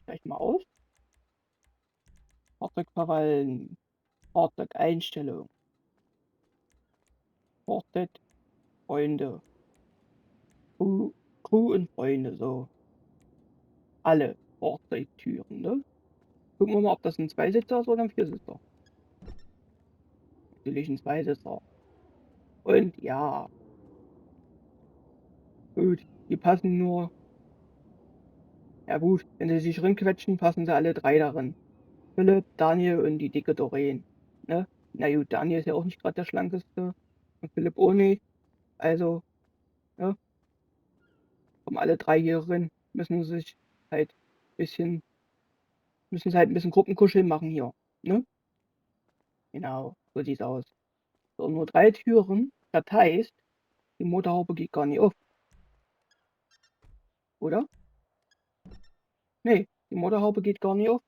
Gleich mal auf. Fahrzeug verwalten. Fahrzeugeinstellung. Fahrzeug, Freunde. Crew und Freunde, so. Alle Fahrzeugtüren, ne? Gucken wir mal, ob das ein Zweisitzer ist oder ein Viersitzer. Natürlich ein Zweisitzer. Und ja, gut, die passen nur, ja gut, wenn sie sich rinquetschen, passen sie alle drei darin. Philipp, Daniel und die dicke Doreen. Ne? Na gut, Daniel ist ja auch nicht gerade der schlankeste. Und Philipp auch nicht. Also, ne, kommen alle drei hier rein, müssen sich halt bisschen, müssen sie halt ein bisschen Gruppenkuscheln machen hier. Ne? Genau, so sieht's aus. So, nur drei Türen, das heißt, die Motorhaube geht gar nicht auf, oder? Nee, die Motorhaube geht gar nicht auf.